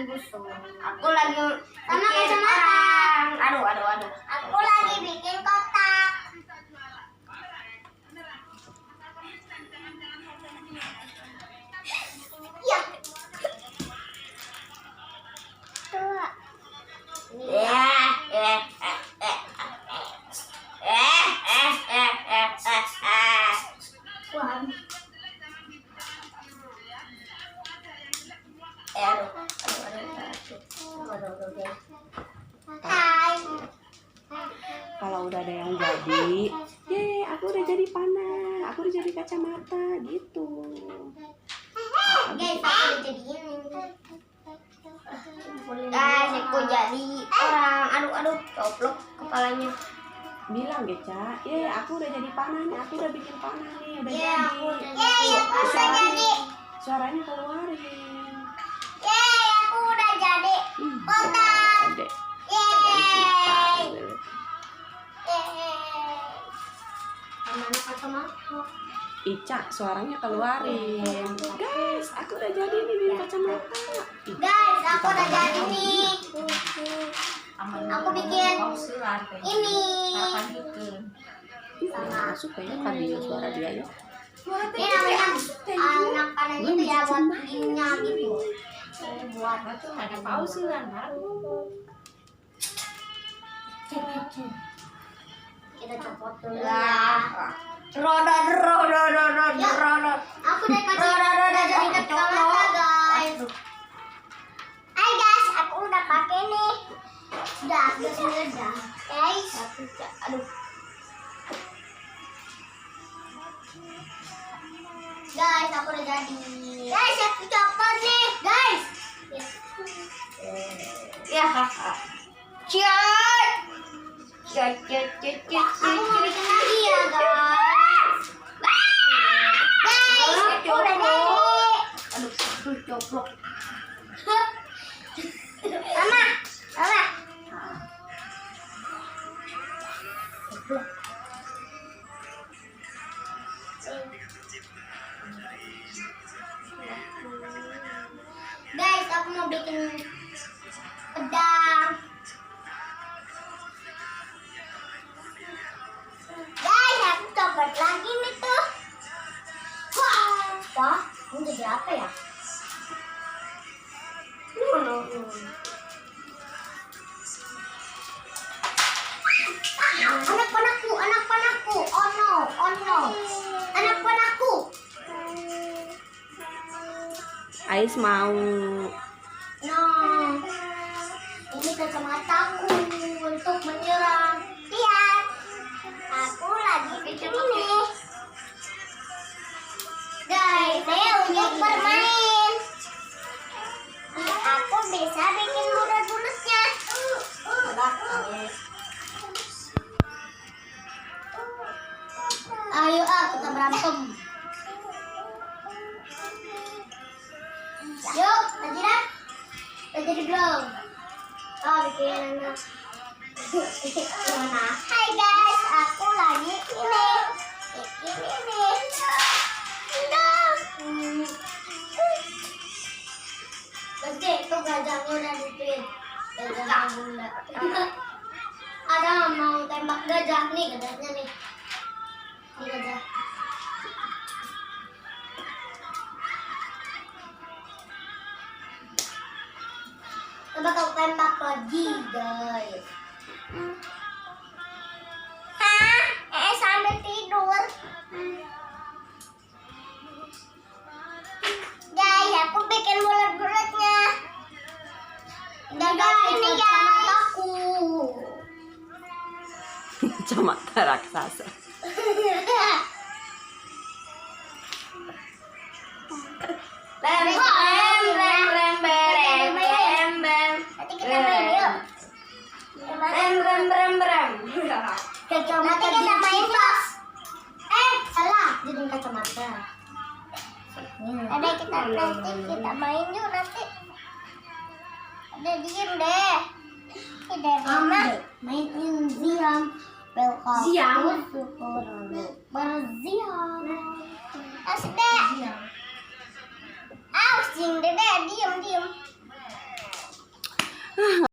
busuk. Aku lagi Sama bikin kacamata. orang. Aduh. Aku lagi bikin kotak. Ya. Tuh. Wah. Hai. Kalau udah ada yang jadi, ye, aku udah jadi panah, aku udah jadi kacamata gitu. Guys, aku udah jadi ini. Guys, aku jadi orang. Aduh, coplok kepalanya. Bilang Geca, ye, aku udah jadi panah nih, aku udah bikin panah nih, udah Ya, jadi. aku udah jadi. Suaranya keluarin. Yeay, aku udah jadi kotak. Adek. Yeay. Mana kacamata? Ica, suaranya keluarin. Guys, aku udah jadi nih bikin kacamata. Guys, aku udah jadi nih. Aku bikin ini. Sama supaya kan dia suara dia ya. Ini namanya anak panah itu ya buat bikinnya gitu. Buat ada pausulan kita copot dulu ya. Rodot. Aku udah jadi kacamata guys. Hai guys, aku udah pakai nih. Udah guys. Aduh. Guys, aku udah jadi. Guys, aku copot nih, guys. Ya. Aku mau bikin lagi ya, guys. Guys, aku udah jadi. Aduh, coplok. Mama. Guys, aku mau bikin pedang. Guys, aku copot lagi nih tuh. Wah, ini jadi apa ya? Anak panahku. Oh no. Anak panahku. Ais mau. No. Ini kacamataku untuk menyerang. Lihat. Aku lagi bikin ini. Guys, saya untuk bermain. Aku bisa bikin bulat-bulatnya. Ayo kita berantem. Yuk, lanjut. Jadi belum? Oh, bikin anak. Hai guys, aku lagi ini. Ini. Nanti itu gajahnya udah dipin. Gajah bunda. Ada mau tembak gajah nih, gajahnya nih. Ini gajah. Coba kau tembak lagi, guys. Hah? Sambil tidur. Guys, aku bikin bulat-bulatnya. Gagal ini guys. Aku. Kacamata raksasa. Nanti kita main yuk. Nanti kita main box. Salah. Jadi kacamata. Nanti kita main yuk nanti. Ada diem deh. Mama main diam. Welcome. Berziam. Asde. Ausing deh diem